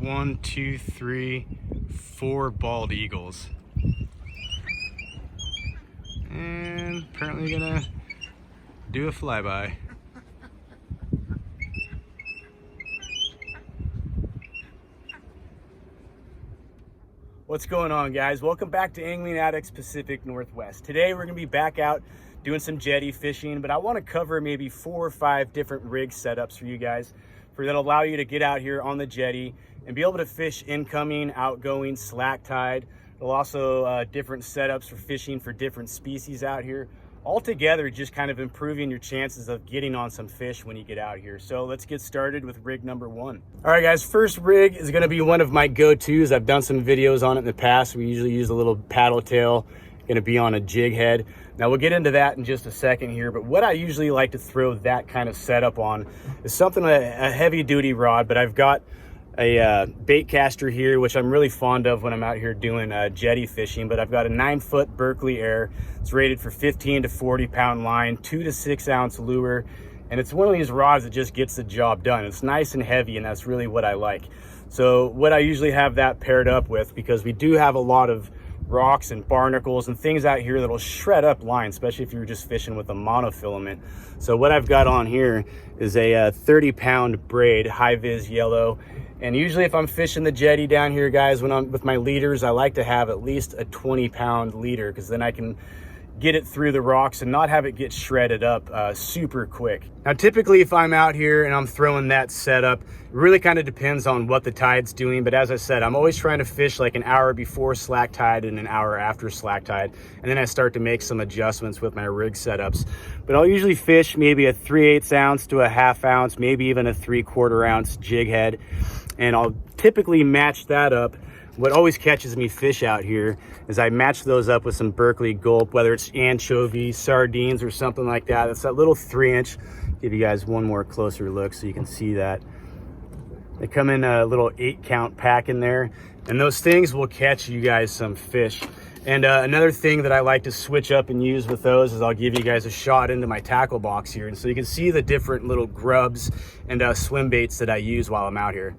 1, 2, 3, 4 bald eagles. And apparently gonna do a flyby. What's going on, guys? Welcome back to Angling Addicts Pacific Northwest. Today we're gonna be back out doing some jetty fishing, but I want to cover maybe 4 or 5 different rig setups for you guys that'll allow you to get out here on the jetty and be able to fish incoming, outgoing, slack tide. There'll also different setups for fishing for different species out here. Altogether, just kind of improving your chances of getting on some fish when you get out here. So let's get started with rig number 1. All right, guys, first rig is gonna be one of my go-tos. I've done some videos on it in the past. We usually use a little paddle tail, gonna be on a jig head. Now we'll get into that in just a second here, but what I usually like to throw that kind of setup on is something, a heavy duty rod, but I've got a bait caster here, which I'm really fond of when I'm out here doing jetty fishing, but I've got a 9-foot Berkeley Air. It's rated for 15 to 40 pound line, 2 to 6 ounce lure, and it's one of these rods that just gets the job done. It's nice and heavy, and that's really what I like. So what I usually have that paired up with, because we do have a lot of rocks and barnacles and things out here that'll shred up line, especially if you're just fishing with a monofilament. So what I've got on here is a 30-pound braid, high-vis yellow. And usually if I'm fishing the jetty down here, guys, when I'm with my leaders, I like to have at least a 20-pound leader, because then I can get it through the rocks and not have it get shredded up super quick. Now, typically if I'm out here and I'm throwing that setup, it really kind of depends on what the tide's doing. But as I said, I'm always trying to fish like an hour before slack tide and an hour after slack tide. And then I start to make some adjustments with my rig setups. But I'll usually fish maybe a 3/8 ounce to a 1/2 ounce, maybe even a 3/4 ounce jig head. And I'll typically match that up. What always catches me fish out here is I match those up with some Berkeley gulp, whether it's anchovies, sardines, or something like that. It's that little 3-inch. Give you guys one more closer look so you can see that. They come in a little 8-count pack in there, and those things will catch you guys some fish. And another thing that I like to switch up and use with those is I'll give you guys a shot into my tackle box here, and so you can see the different little grubs and swim baits that I use while I'm out here.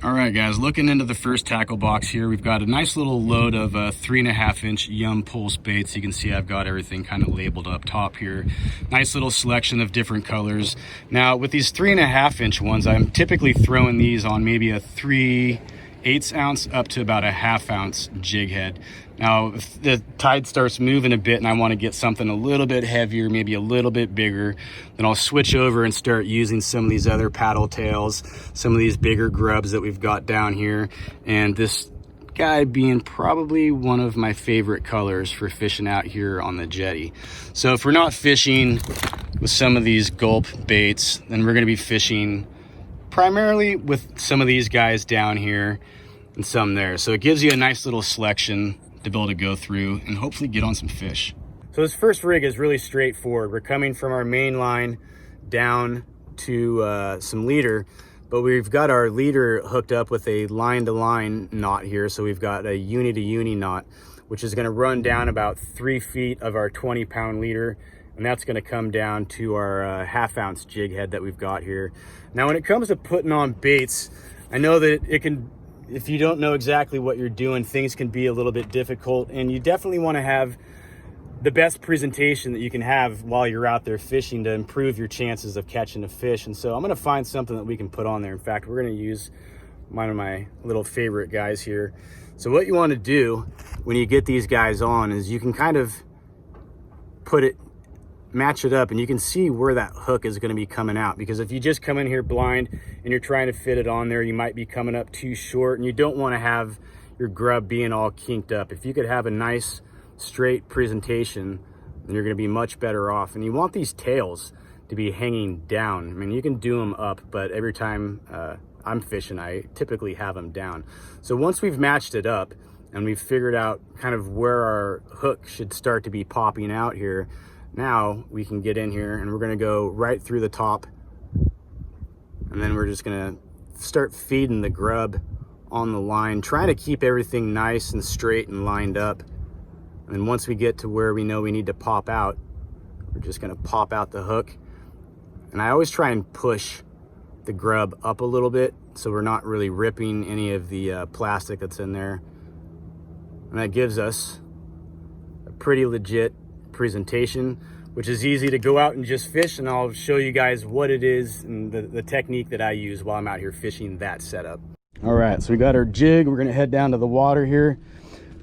All right, guys, looking into the first tackle box here, we've got a nice little load of 3.5-inch Yum Pulse baits. You can see I've got everything kind of labeled up top here. Nice little selection of different colors. Now, with these 3.5-inch ones, I'm typically throwing these on maybe a 3/8 ounce up to about a 1/2 ounce jig head. Now, if the tide starts moving a bit and I want to get something a little bit heavier, maybe a little bit bigger, then I'll switch over and start using some of these other paddle tails, some of these bigger grubs that we've got down here. And this guy being probably one of my favorite colors for fishing out here on the jetty. So if we're not fishing with some of these gulp baits, then we're going to be fishing primarily with some of these guys down here and some there. So it gives you a nice little selection to be able to go through and hopefully get on some fish. So this first rig is really straightforward. We're coming from our main line down to some leader, but we've got our leader hooked up with a line-to-line knot here. So we've got a uni-to-uni knot, which is going to run down about 3 feet of our 20-pound leader, and that's going to come down to our 1/2 ounce jig head that we've got here. Now, when it comes to putting on baits, I know that it can, if you don't know exactly what you're doing, things can be a little bit difficult, and you definitely want to have the best presentation that you can have while you're out there fishing to improve your chances of catching a fish. And so I'm going to find something that we can put on there. In fact, we're going to use one of my little favorite guys here. So what you want to do when you get these guys on is you can kind of match it up, and you can see where that hook is going to be coming out, because if you just come in here blind and you're trying to fit it on there, you might be coming up too short, and you don't want to have your grub being all kinked up. If you could have a nice straight presentation, then you're going to be much better off. And you want these tails to be hanging down. I mean, you can do them up, but every time I'm fishing, I typically have them down. So once we've matched it up and we've figured out kind of where our hook should start to be popping out here, now we can get in here and we're going to go right through the top, and then we're just going to start feeding the grub on the line, trying to keep everything nice and straight and lined up. And then once we get to where we know we need to pop out, we're just going to pop out the hook. And I always try and push the grub up a little bit so we're not really ripping any of the plastic that's in there. And that gives us a pretty legit presentation, which is easy to go out and just fish, and I'll show you guys what it is and the technique that I use while I'm out here fishing that setup. All right, so we got our jig. We're gonna head down to the water here,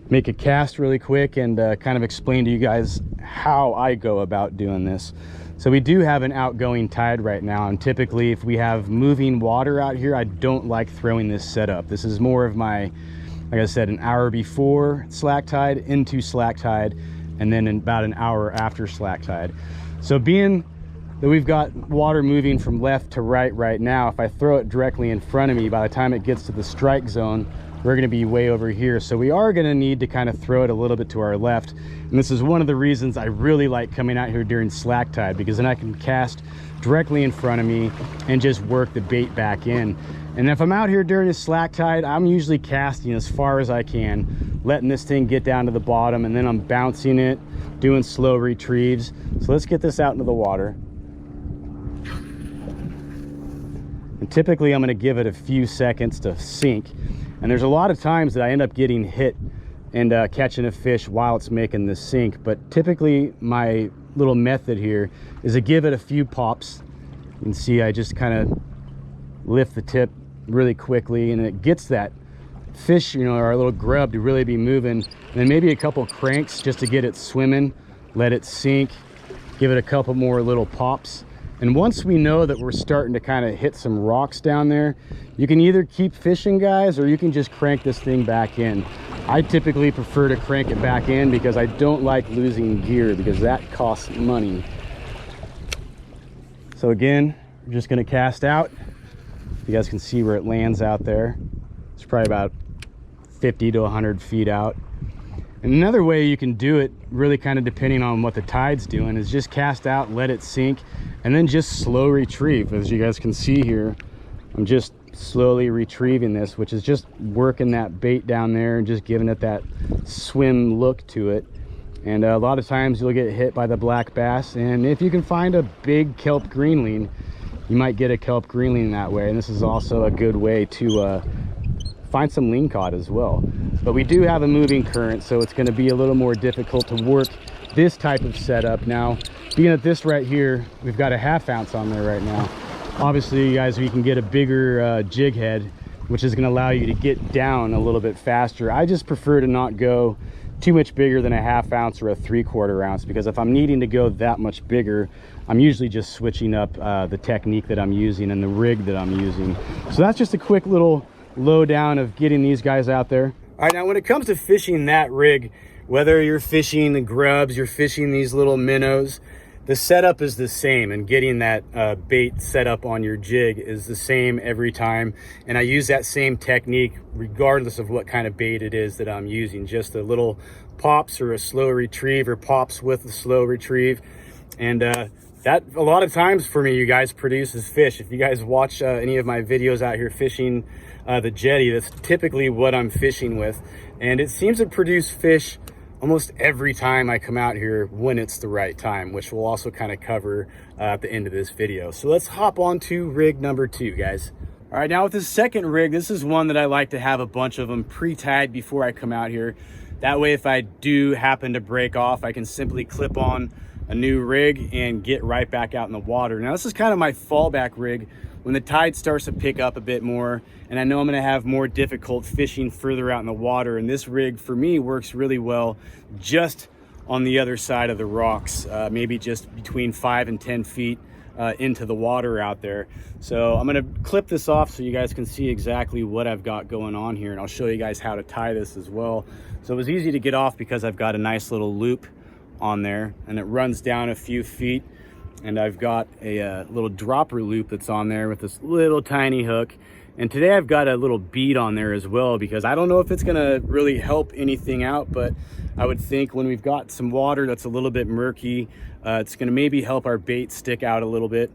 make a cast really quick, and kind of explain to you guys how I go about doing this. So we do have an outgoing tide right now, and typically if we have moving water out here, I don't like throwing this setup. This is more of my, like I said, an hour before slack tide into slack tide, and then in about an hour after slack tide. So being that we've got water moving from left to right now, if I throw it directly in front of me, by the time it gets to the strike zone, we're going to be way over here. So we are going to need to kind of throw it a little bit to our left. And this is one of the reasons I really like coming out here during slack tide, because then I can cast directly in front of me and just work the bait back in. And if I'm out here during a slack tide, I'm usually casting as far as I can, letting this thing get down to the bottom, and then I'm bouncing it, doing slow retrieves. So let's get this out into the water. And typically I'm going to give it a few seconds to sink. And there's a lot of times that I end up getting hit and catching a fish while it's making this sink. But typically my little method here is to give it a few pops. You can see I just kind of lift the tip really quickly, and it gets that fish, you know, our little grub, to really be moving. And then maybe a couple cranks just to get it swimming, let it sink, give it a couple more little pops. And once we know that we're starting to kind of hit some rocks down there, you can either keep fishing, guys, or you can just crank this thing back in. I typically prefer to crank it back in because I don't like losing gear, because that costs money. So again, we're just going to cast out. You guys can see where it lands out there. It's probably about 50 to 100 feet out. And another way you can do it, really kind of depending on what the tide's doing, is just cast out, let it sink, and then just slow retrieve. As you guys can see here, I'm just slowly retrieving this, which is just working that bait down there and just giving it that swim look to it. And a lot of times you'll get hit by the black bass, and if you can find a big kelp greenling, you might get a kelp greenling that way. And this is also a good way to find some lean cod as well. But we do have a moving current, so it's going to be a little more difficult to work this type of setup. Now, being at this right here, we've got a 1/2 ounce on there right now. Obviously, you guys, we can get a bigger jig head, which is going to allow you to get down a little bit faster. I just prefer to not go too much bigger than a 1/2 ounce or a 3/4 ounce, because if I'm needing to go that much bigger, I'm usually just switching up the technique that I'm using and the rig that I'm using. So that's just a quick little lowdown of getting these guys out there. All right, now when it comes to fishing that rig, whether you're fishing the grubs, you're fishing these little minnows, the setup is the same, and getting that bait set up on your jig is the same every time. And I use that same technique regardless of what kind of bait it is that I'm using. Just a little pops or a slow retrieve, or pops with a slow retrieve. And that a lot of times for me, you guys, produces fish. If you guys watch any of my videos out here fishing the Jetty, that's typically what I'm fishing with. And it seems to produce fish almost every time I come out here when it's the right time, which we'll also kind of cover at the end of this video. So let's hop on to rig number 2, guys. All right, now with this second rig, this is one that I like to have a bunch of them pre-tied before I come out here. That way, if I do happen to break off, I can simply clip on a new rig and get right back out in the water. Now, this is kind of my fallback rig when the tide starts to pick up a bit more, and I know I'm going to have more difficult fishing further out in the water. And this rig for me works really well just on the other side of the rocks, maybe just between 5 and 10 feet into the water out there. So I'm going to clip this off so you guys can see exactly what I've got going on here, and I'll show you guys how to tie this as well. So it was easy to get off because I've got a nice little loop on there, and it runs down a few feet, and I've got a little dropper loop that's on there with this little tiny hook. And today I've got a little bead on there as well, because I don't know if it's gonna really help anything out, but I would think when we've got some water that's a little bit murky, it's gonna maybe help our bait stick out a little bit.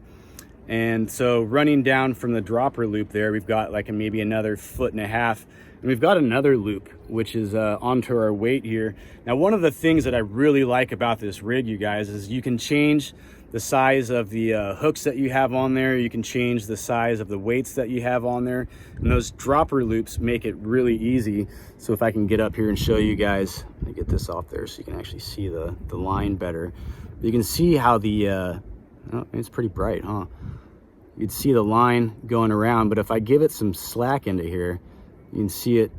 And so running down from the dropper loop there, we've got like maybe another 1.5 foot, and we've got another loop, which is onto our weight here. Now, one of the things that I really like about this rig, you guys, is you can change the size of the hooks that you have on there. You can change the size of the weights that you have on there. And those dropper loops make it really easy. So if I can get up here and show you guys, let me get this off there so you can actually see the line better. You can see how the, oh, it's pretty bright, huh? You'd see the line going around, but if I give it some slack into here, you can see it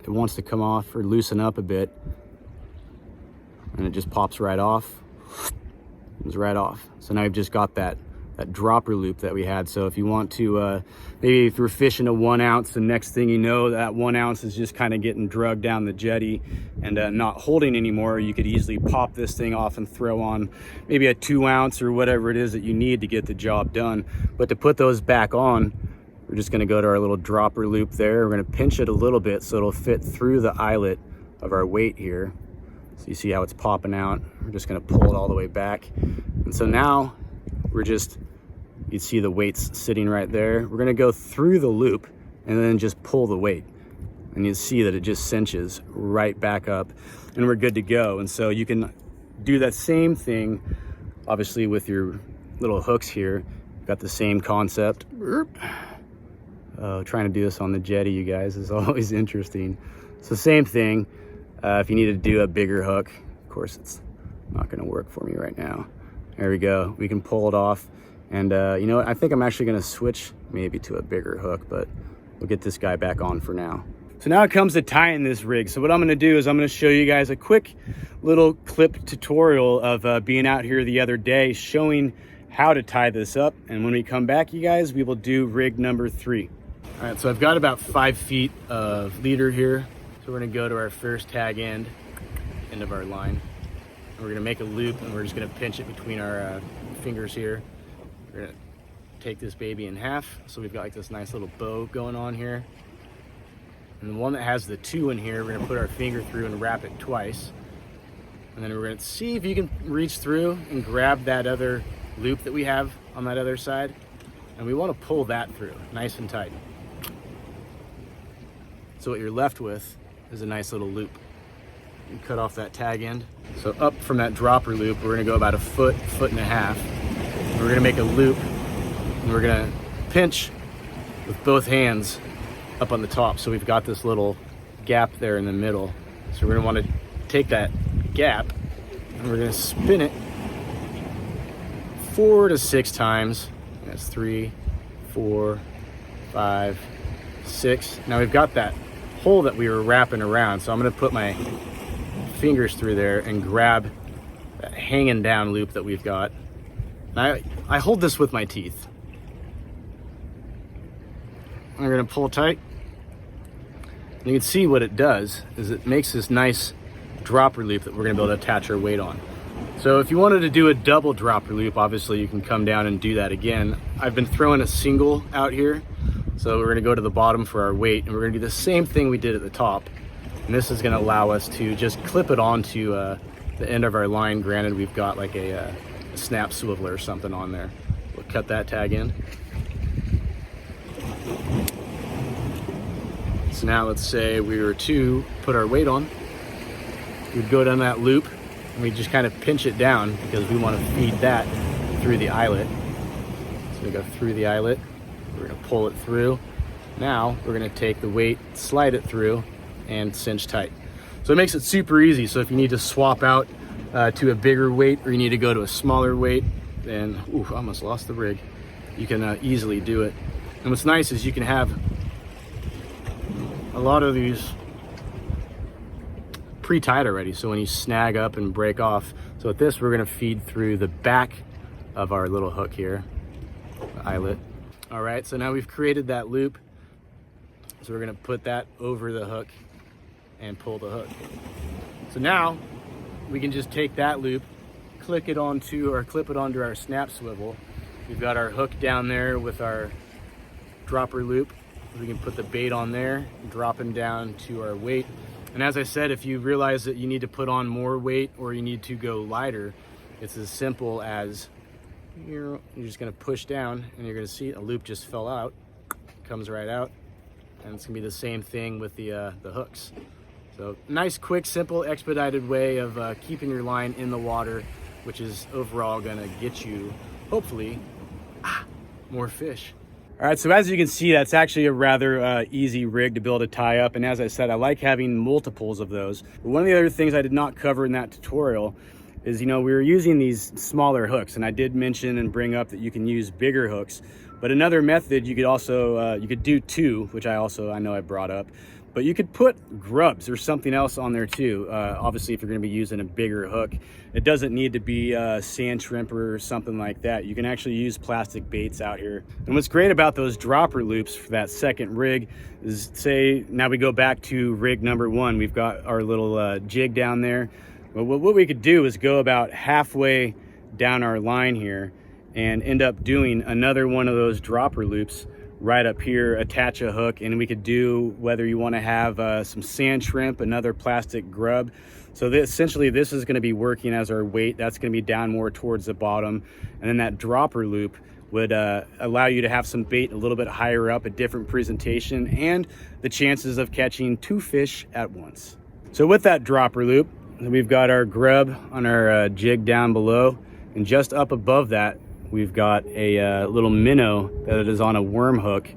wants to come off or loosen up a bit, and it just pops right off. It's right off. So now you've just got that dropper loop that we had. So if you want to, maybe if you're fishing a 1 ounce, the next thing you know, that 1 ounce is just kind of getting drugged down the jetty and not holding anymore, you could easily pop this thing off and throw on maybe a 2 ounce or whatever it is that you need to get the job done. But to put those back on, we're just going to go to our little dropper loop there. We're going to pinch it a little bit so it'll fit through the eyelet of our weight here. So you see how it's popping out. We're just going to pull it all the way back. And so now we're just, you see the weights sitting right there. We're going to go through the loop and then just pull the weight. And you see that it just cinches right back up and we're good to go. And so you can do that same thing, obviously, with your little hooks here. You've got the same concept. Trying to do this on the jetty, you guys, is always interesting. So same thing. If you need to do a bigger hook, of course it's not going to work for me right now. There we go. We can pull it off. And you know what? I think I'm actually going to switch maybe to a bigger hook, but we'll get this guy back on for now. So now it comes to tying this rig. So what I'm going to do is I'm going to show you guys a quick little clip tutorial of being out here the other day, showing how to tie this up. And when we come back, you guys, we will do rig number 3. All right, so I've got about 5 feet of leader here. So we're gonna go to our first tag end of our line. And we're gonna make a loop and we're just gonna pinch it between our fingers here. We're gonna take this baby in half. So we've got like this nice little bow going on here. And the one that has the 2 in here, we're gonna put our finger through and wrap it twice. And then we're gonna see if you can reach through and grab that other loop that we have on that other side. And we wanna pull that through, nice and tight. So what you're left with is a nice little loop. You cut off that tag end. So up from that dropper loop, we're gonna go about a foot, foot and a half. We're gonna make a loop and we're gonna pinch with both hands up on the top. So we've got this little gap there in the middle. So we're gonna wanna take that gap and we're gonna spin it 4 to 6 times. That's 3, 4, 5, 6. Now we've got that hole that we were wrapping around, so I'm going to put my fingers through there and grab that hanging down loop that we've got. And I hold this with my teeth. I'm going to pull tight. And you can see what it does is it makes this nice dropper loop that we're going to be able to attach our weight on. So if you wanted to do a double dropper loop, obviously you can come down and do that again. I've been throwing a single out here. So we're gonna go to the bottom for our weight and we're gonna do the same thing we did at the top. And this is gonna allow us to just clip it onto the end of our line. Granted, we've got like a snap swiveler or something on there. We'll cut that tag in. So now let's say we were to put our weight on. We'd go down that loop and we just kind of pinch it down because we wanna feed that through the eyelet. So we go through the eyelet. We're gonna pull it through. Now we're gonna take the weight, slide it through, and cinch tight. So it makes it super easy. So if you need to swap out to a bigger weight or you need to go to a smaller weight, then, ooh, I almost lost the rig. You can easily do it. And what's nice is you can have a lot of these pre-tied already. So when you snag up and break off. So with this, we're gonna feed through the back of our little hook here, the eyelet. All right, so now we've created that loop. So we're gonna put that over the hook and pull the hook. So now we can just take that loop, clip it onto our snap swivel. We've got our hook down there with our dropper loop. We can put the bait on there, dropping down to our weight. And as I said, if you realize that you need to put on more weight or you need to go lighter, it's as simple as you're just gonna push down and you're gonna see a loop just fell out, comes right out, and it's gonna be the same thing with the hooks. So nice, quick, simple, expedited way of keeping your line in the water which is overall gonna get you, hopefully, more fish. All right, so as you can see, that's actually a rather easy rig to build a tie up. And as I said, I like having multiples of those. But one of the other things I did not cover in that tutorial is, we were using these smaller hooks, and I did mention and bring up that you can use bigger hooks. But another method, you could also, you could do two, which I know I brought up, but you could put grubs or something else on there too. Obviously, if you're gonna be using a bigger hook, it doesn't need to be sand shrimp or something like that. You can actually use plastic baits out here. And what's great about those dropper loops for that second rig is, say, now we go back to rig number 1. We've got our little jig down there. But what we could do is go about halfway down our line here and end up doing another one of those dropper loops right up here, attach a hook, and we could do, whether you want to have some sand shrimp, another plastic grub. So essentially this is going to be working as our weight. That's going to be down more towards the bottom, and then that dropper loop would allow you to have some bait a little bit higher up, a different presentation, and the chances of catching 2 fish at once. So with that dropper loop, we've got our grub on our jig down below, and just up above that we've got a little minnow that is on a worm hook.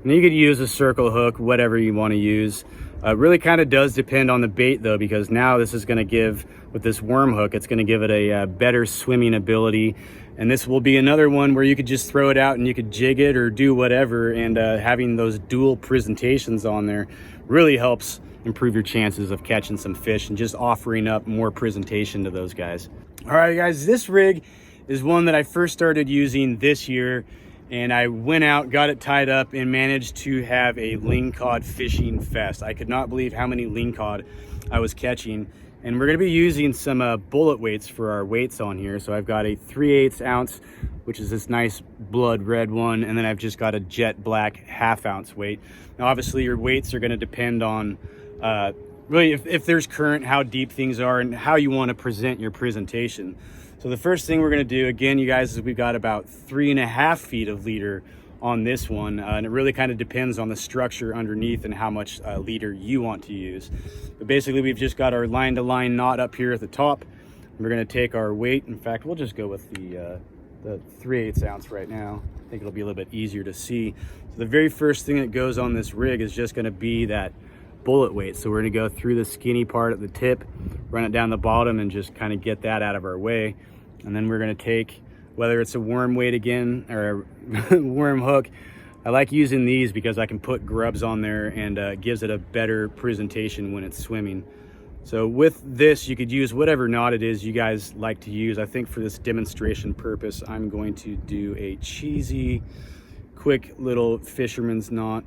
And you could use a circle hook, whatever you want to use. It really kind of does depend on the bait though, because now this is going to give, with this worm hook, it's going to give it a better swimming ability. And this will be another one where you could just throw it out and you could jig it or do whatever. And having those dual presentations on there really helps improve your chances of catching some fish and just offering up more presentation to those guys. All right, guys, this rig is one that I first started using this year, and I went out, got it tied up, and managed to have a lingcod fishing fest. I could not believe how many lingcod I was catching. And we're gonna be using some bullet weights for our weights on here. So I've got a 3/8 ounce, which is this nice blood red one, and then I've just got a jet black 1/2 ounce weight. Now obviously your weights are gonna depend on really if there's current, how deep things are, and how you wanna present your presentation. So the first thing we're gonna do, again, you guys, is we've got about 3.5 feet of leader on this one. And it really kind of depends on the structure underneath and how much leader you want to use. But basically we've just got our line to line knot up here at the top. We're gonna take our weight. In fact, we'll just go with the 3/8 ounce right now. I think it'll be a little bit easier to see. So the very first thing that goes on this rig is just gonna be that bullet weight. So we're gonna go through the skinny part at the tip, run it down the bottom, and just kind of get that out of our way. And then we're gonna take, whether it's a worm weight again or a worm hook. I like using these because I can put grubs on there, and it gives it a better presentation when it's swimming. So with this, you could use whatever knot it is you guys like to use. I think for this demonstration purpose, I'm going to do a cheesy, quick little fisherman's knot.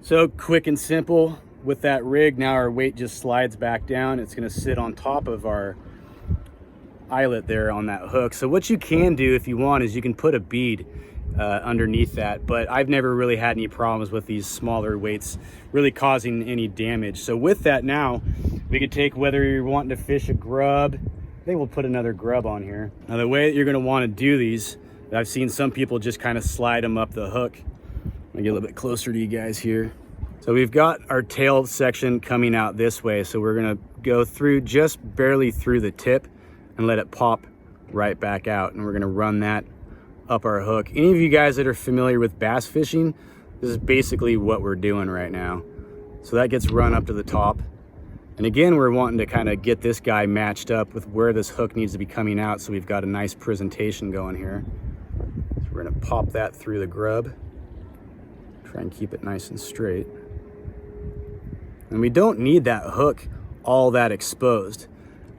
So quick and simple with that rig. Now our weight just slides back down. It's gonna sit on top of our eyelet there on that hook. So what you can do if you want is you can put a bead underneath that, but I've never really had any problems with these smaller weights really causing any damage. So with that, now we could take, whether you're wanting to fish a grub, I think we'll put another grub on here. Now the way that you're going to want to do these, I've seen some people just kind of slide them up the hook. I'm gonna get a little bit closer to you guys here. So we've got our tail section coming out this way, so we're going to go through, just barely through the tip, and let it pop right back out. And we're gonna run that up our hook. Any of you guys that are familiar with bass fishing, this is basically what we're doing right now. So that gets run up to the top. And again, we're wanting to kind of get this guy matched up with where this hook needs to be coming out, so we've got a nice presentation going here. So we're gonna pop that through the grub. Try and keep it nice and straight. And we don't need that hook all that exposed.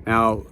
Now,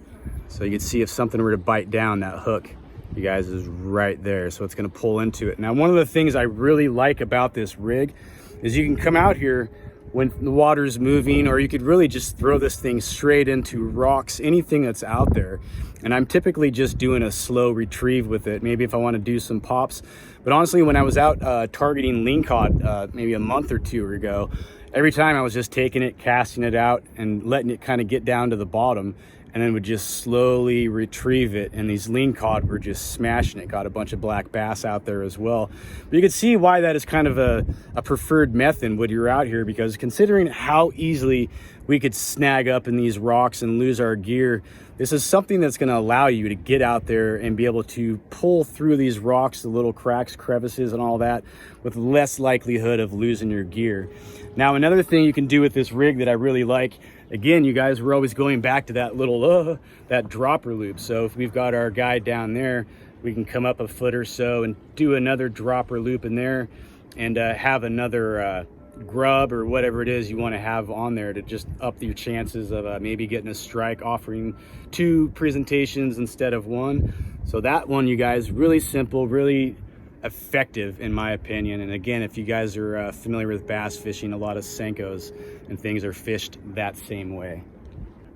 so you can see if something were to bite down, that hook, you guys, is right there. So it's gonna pull into it. Now, one of the things I really like about this rig is you can come out here when the water's moving, or you could really just throw this thing straight into rocks, anything that's out there. And I'm typically just doing a slow retrieve with it, maybe if I want to do some pops. But honestly, when I was out targeting lingcod maybe a month or two ago, every time I was just taking it, casting it out, and letting it kind of get down to the bottom, and then would just slowly retrieve it. And these lingcod were just smashing it. Got a bunch of black bass out there as well. But you can see why that is kind of a preferred method when you're out here, because considering how easily we could snag up in these rocks and lose our gear, This is something that's going to allow you to get out there and be able to pull through these rocks, the little cracks, crevices, and all that with less likelihood of losing your gear. Now, another thing you can do with this rig that I really like, again, you guys, we're always going back to that little, that dropper loop. So if we've got our guide down there, we can come up a foot or so and do another dropper loop in there and have another grub or whatever it is you want to have on there to just up your chances of maybe getting a strike, offering 2 presentations instead of 1. So that one, you guys, really simple, really effective in my opinion. And again, if you guys are familiar with bass fishing, a lot of Senkos and things are fished that same way.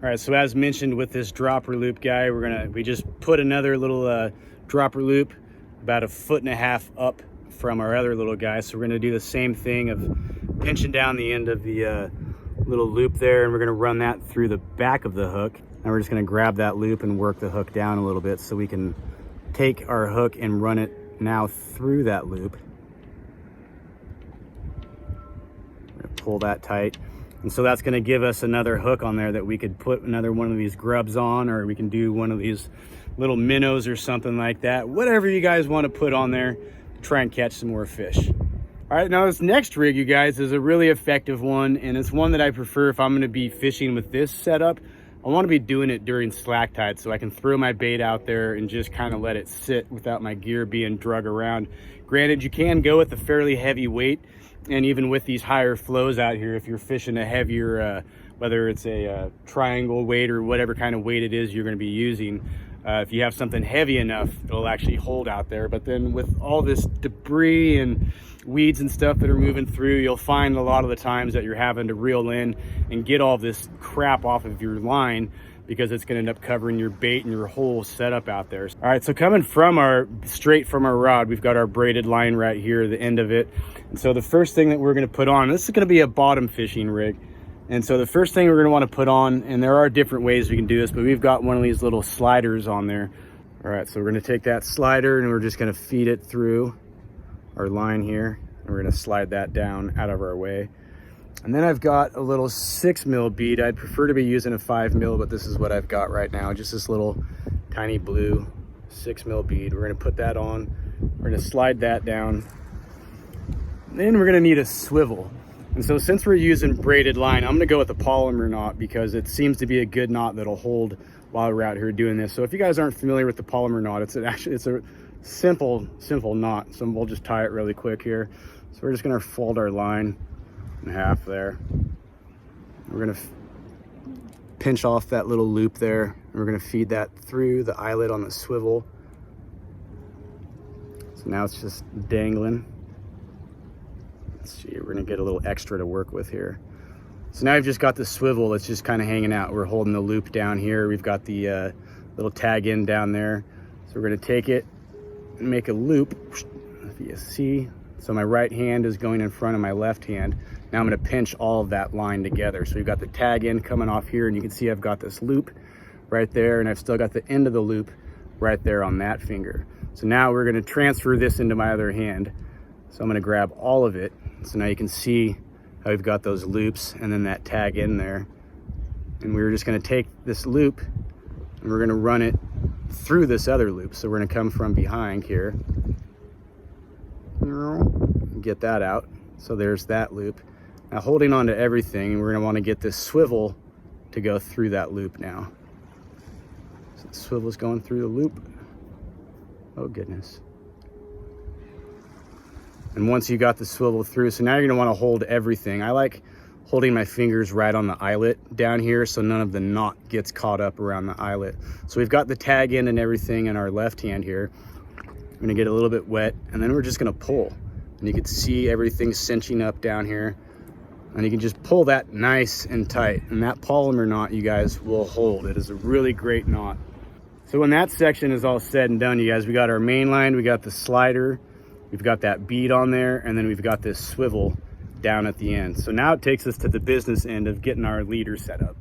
All right, so as mentioned with this dropper loop guy, we just put another little dropper loop about 1.5 feet up from our other little guy. So we're going to do the same thing of pinching down the end of the little loop there, and we're going to run that through the back of the hook. And we're just going to grab that loop and work the hook down a little bit so we can take our hook and run it now through that loop. We're going to pull that tight. And so that's going to give us another hook on there that we could put another one of these grubs on, or we can do one of these little minnows or something like that. Whatever you guys want to put on there, try and catch some more fish. All right, now this next rig, you guys, is a really effective one, and it's one that I prefer if I'm going to be fishing with this setup. I want to be doing it during slack tide so I can throw my bait out there and just kind of let it sit without my gear being drug around. Granted, you can go with a fairly heavy weight, and even with these higher flows out here, if you're fishing a heavier, whether it's a triangle weight or whatever kind of weight it is you're going to be using, if you have something heavy enough, it'll actually hold out there. But then with all this debris and weeds and stuff that are moving through, you'll find a lot of the times that you're having to reel in and get all this crap off of your line, because it's going to end up covering your bait and your whole setup out there. All right, so coming from straight from our rod, we've got our braided line right here, the end of it. And so the first thing that we're going to put on, this is going to be a bottom fishing rig. And so the first thing we're going to want to put on, and there are different ways we can do this, but we've got one of these little sliders on there. All right, so we're going to take that slider and we're just going to feed it through our line here. And we're going to slide that down out of our way. And then I've got a little 6mm bead. I'd prefer to be using a 5mm, but this is what I've got right now. Just this little tiny blue 6mm bead. We're going to put that on. We're going to slide that down. Then we're going to need a swivel. And so since we're using braided line, I'm going to go with a polymer knot because it seems to be a good knot that'll hold while we're out here doing this. So if you guys aren't familiar with the polymer knot, it's a simple knot. So we'll just tie it really quick here. So we're just going to fold our line in half there. We're going to pinch off that little loop there, and we're going to feed that through the eyelet on the swivel. So now it's just dangling. Let's see, we're going to get a little extra to work with here. So now I've just got the swivel that's just kind of hanging out. We're holding the loop down here. We've got the little tag in down there. So we're going to take it and make a loop, if you see. So my right hand is going in front of my left hand. Now I'm going to pinch all of that line together. So we've got the tag in coming off here, and you can see I've got this loop right there, and I've still got the end of the loop right there on that finger. So now we're going to transfer this into my other hand. So I'm going to grab all of it. So now you can see how we've got those loops and then that tag in there. And we're just going to take this loop and we're going to run it through this other loop. So we're going to come from behind here. Get that out. So there's that loop. Now holding on to everything, we're going to want to get this swivel to go through that loop now. So the swivel's going through the loop. Oh goodness. And once you got the swivel through, so now you're going to want to hold everything. I like holding my fingers right on the eyelet down here so none of the knot gets caught up around the eyelet. So we've got the tag in and everything in our left hand here. I'm going to get a little bit wet, and then we're just going to pull. And you can see everything cinching up down here. And you can just pull that nice and tight. And that polymer knot, you guys, will hold. It is a really great knot. So when that section is all said and done, you guys, we got our main line, we got the slider, we've got that bead on there, and then we've got this swivel down at the end. So now it takes us to the business end of getting our leader set up.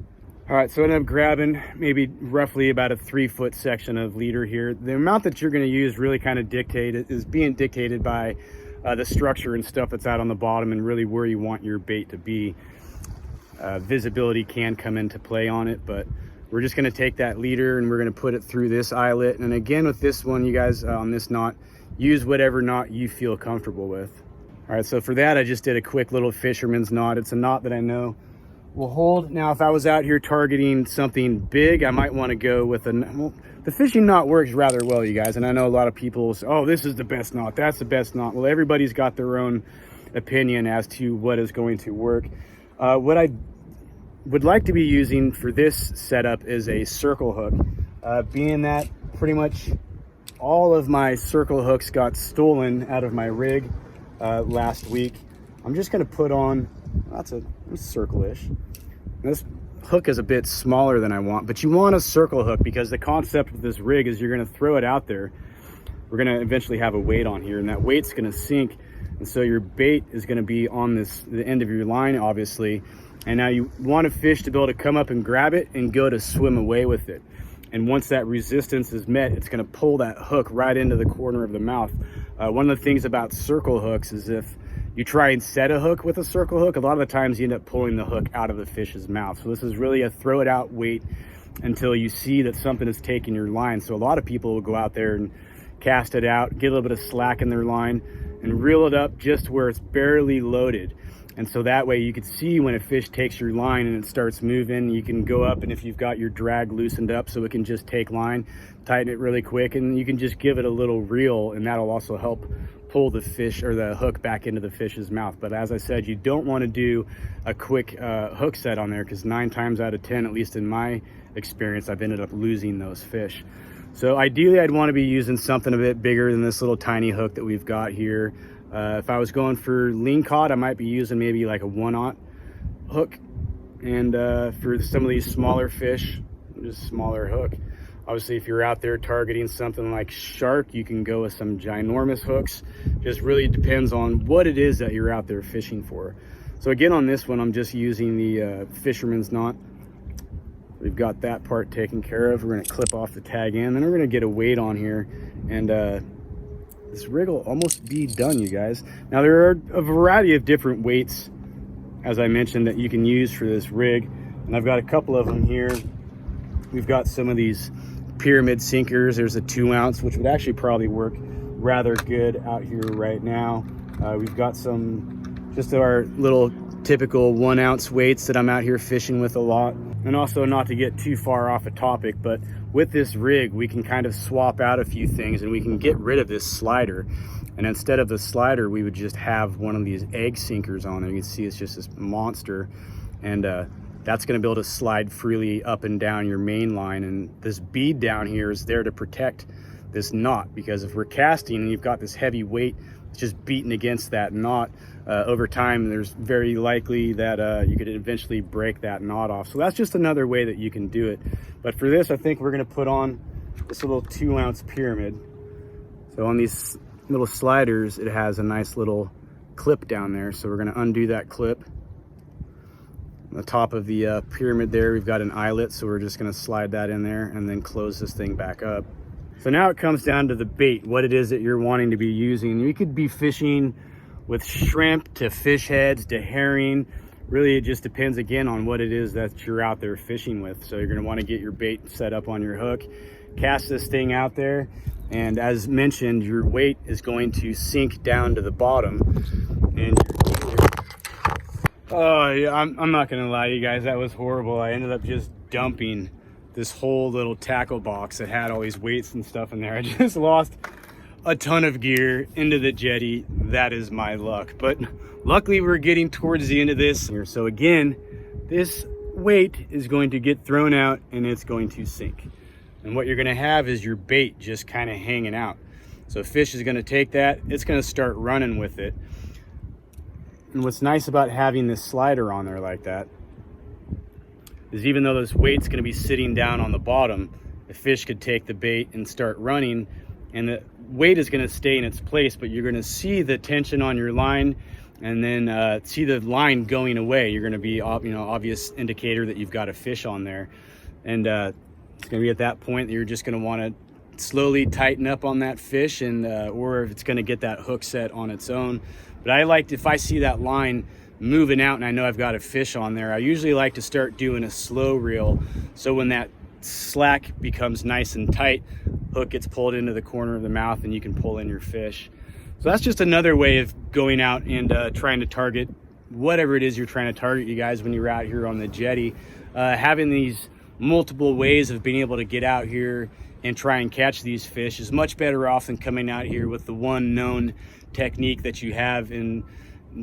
All right, so I ended up grabbing maybe roughly about a 3-foot section of leader here. The amount that you're going to use really kind of is being dictated by the structure and stuff that's out on the bottom and really where you want your bait to be. Visibility can come into play on it, but we're just going to take that leader and we're going to put it through this eyelet. And again, with this one, you guys, on this knot, use whatever knot you feel comfortable with. All right, so for that, I just did a quick little fisherman's knot. It's a knot that I know will hold. Now, if I was out here targeting something big, I might want to go with well, the fishing knot works rather well, you guys. And I know a lot of people say, oh, this is the best knot, that's the best knot. Well, everybody's got their own opinion as to what is going to work. What I would like to be using for this setup is a circle hook, being that pretty much all of my circle hooks got stolen out of my rig last week. I'm just going to put on, that's a circle-ish. This hook is a bit smaller than I want, but you want a circle hook because the concept of this rig is you're going to throw it out there. We're going to eventually have a weight on here, and that weight's going to sink, and so your bait is going to be on the end of your line, obviously. And now you want a fish to be able to come up and grab it and go to swim away with it. And once that resistance is met, it's going to pull that hook right into the corner of the mouth. One of the things about circle hooks is if you try and set a hook with a circle hook, a lot of the times you end up pulling the hook out of the fish's mouth. So this is really a throw it out weight until you see that something is taking your line. So a lot of people will go out there and cast it out, get a little bit of slack in their line, and reel it up just where it's barely loaded. And so that way you can see when a fish takes your line and it starts moving, you can go up, and if you've got your drag loosened up so it can just take line, tighten it really quick, and you can just give it a little reel, and that'll also help pull the fish or the hook back into the fish's mouth. But as I said, you don't want to do a quick hook set on there, because 9 times out of 10, at least in my experience, I've ended up losing those fish. So ideally I'd want to be using something a bit bigger than this little tiny hook that we've got here. If I was going for lean cod, I might be using maybe like a 1/0 hook. And for some of these smaller fish, just smaller hook. Obviously, if you're out there targeting something like shark, you can go with some ginormous hooks. Just really depends on what it is that you're out there fishing for. So again, on this one, I'm just using the fisherman's knot. We've got that part taken care of. We're going to clip off the tag in, then we're going to get a weight on here, and this rig will almost be done, you guys. Now, there are a variety of different weights, as I mentioned, that you can use for this rig, and I've got a couple of them here. We've got some of these pyramid sinkers. There's a 2 ounce, which would actually probably work rather good out here right now. We've got some just our little typical 1 ounce weights that I'm out here fishing with a lot. And also, not to get too far off a topic, but with this rig, we can kind of swap out a few things, and we can get rid of this slider. And instead of the slider, we would just have one of these egg sinkers on there. You can see it's just this monster. And that's going to be able to slide freely up and down your main line. And this bead down here is there to protect this knot, because if we're casting and you've got this heavy weight it's just beating against that knot, over time there's very likely that you could eventually break that knot off. So that's just another way that you can do it. But for this, I think we're going to put on this little 2 ounce pyramid. So on these little sliders, it has a nice little clip down there. So we're going to undo that clip. On the top of the pyramid there, we've got an eyelet, so we're just going to slide that in there and then close this thing back up. So now it comes down to the bait, what it is that you're wanting to be using. You could be fishing with shrimp to fish heads to herring. Really, it just depends again on what it is that you're out there fishing with. So you're going to want to get your bait set up on your hook, cast this thing out there, and as mentioned, your weight is going to sink down to the bottom. And oh yeah, I'm not going to lie to you guys, that was horrible. I ended up just dumping this whole little tackle box that had all these weights and stuff in there. I just lost a ton of gear into the jetty. That is my luck, but luckily we're getting towards the end of this here. So again, this weight is going to get thrown out and it's going to sink, and what you're going to have is your bait just kind of hanging out. So fish is going to take that, it's going to start running with it. And what's nice about having this slider on there like that is even though this weight's going to be sitting down on the bottom, the fish could take the bait and start running, and the weight is going to stay in its place, but you're going to see the tension on your line, and then see the line going away. You're going to be, obvious indicator that you've got a fish on there. And it's going to be at that point that you're just going to want to slowly tighten up on that fish, and or if it's going to get that hook set on its own. But I like, if I see that line moving out and I know I've got a fish on there, I usually like to start doing a slow reel, so when that slack becomes nice and tight, hook gets pulled into the corner of the mouth and you can pull in your fish. So that's just another way of going out and trying to target whatever it is you're trying to target, you guys, when you're out here on the jetty. Having these multiple ways of being able to get out here and try and catch these fish is much better off than coming out here with the one known technique that you have and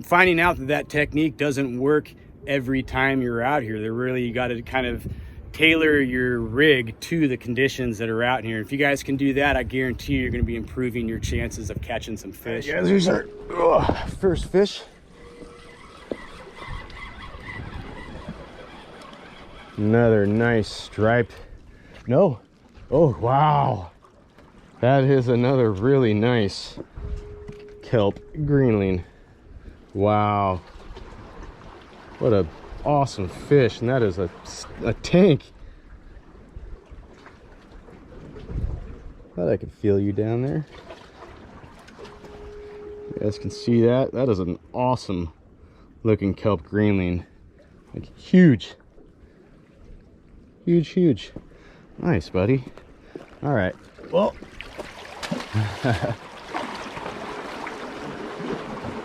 finding out that that technique doesn't work every time you're out here. You got to kind of tailor your rig to the conditions that are out here. If you guys can do that, I guarantee you're going to be improving your chances of catching some fish. Yeah, there's our first fish. Another nice striped. No. Oh, wow. That is another really nice kelp greenling. Wow. What a awesome fish. And that is a tank. Thought I could feel you down there. You guys can see that. That is an awesome looking kelp greenling. Like huge. Huge. Nice, buddy. All right. Well,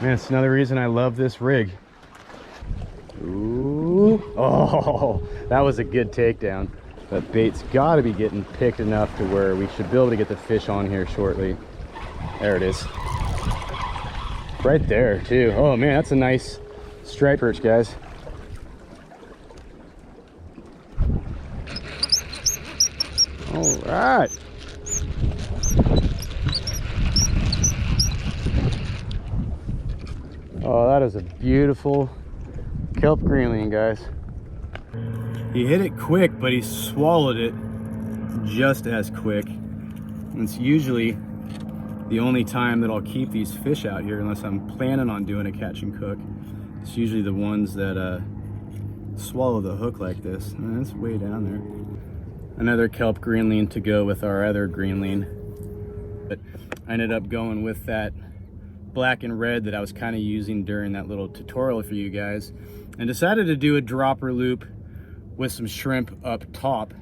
man, it's another reason I love this rig. Ooh. Oh, that was a good takedown. That bait's got to be getting picked enough to where we should be able to get the fish on here shortly. There it is. Right there, too. Oh, man, that's a nice stripe perch, guys. All right. Oh, that is a beautiful kelp greenling, guys. He hit it quick, but he swallowed it just as quick. And it's usually the only time that I'll keep these fish out here, unless I'm planning on doing a catch and cook. It's usually the ones that swallow the hook like this. And it's way down there. Another kelp greenling to go with our other greenling. But I ended up going with that black and red that I was kind of using during that little tutorial for you guys, and decided to do a dropper loop with some shrimp up top,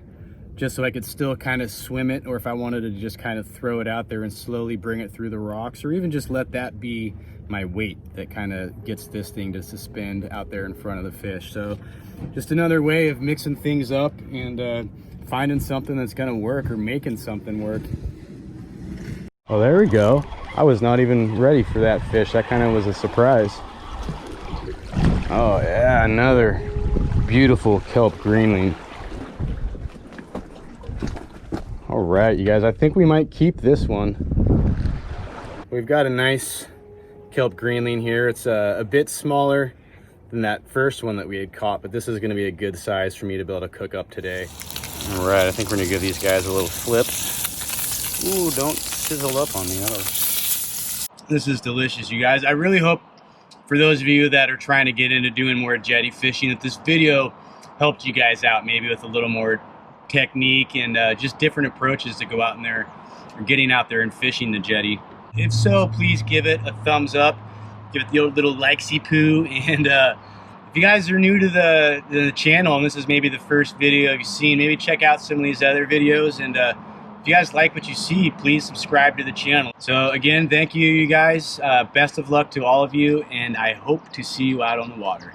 just so I could still kind of swim it, or if I wanted to just kind of throw it out there and slowly bring it through the rocks, or even just let that be my weight that kind of gets this thing to suspend out there in front of the fish. So just another way of mixing things up and finding something that's gonna work, or making something work. Oh, there we go. I was not even ready for that fish. That kind of was a surprise. Oh yeah, another beautiful kelp greenling. All right, you guys, I think we might keep this one. We've got a nice kelp greenling here. It's a bit smaller than that first one that we had caught, but this is gonna be a good size for me to be able to cook up today. All right, I think we're gonna give these guys a little flip. Ooh, don't sizzle up on me. This is delicious, you guys. I really hope for those of you that are trying to get into doing more jetty fishing, that this video helped you guys out, maybe with a little more technique and just different approaches to go out in there, or getting out there and fishing the jetty. If so, please give it a thumbs up, give it the old little likesy poo, and if you guys are new to the channel and this is maybe the first video you've seen, maybe check out some of these other videos, and if you guys like what you see, please subscribe to the channel. So again, thank you, you guys. Best of luck to all of you, and I hope to see you out on the water.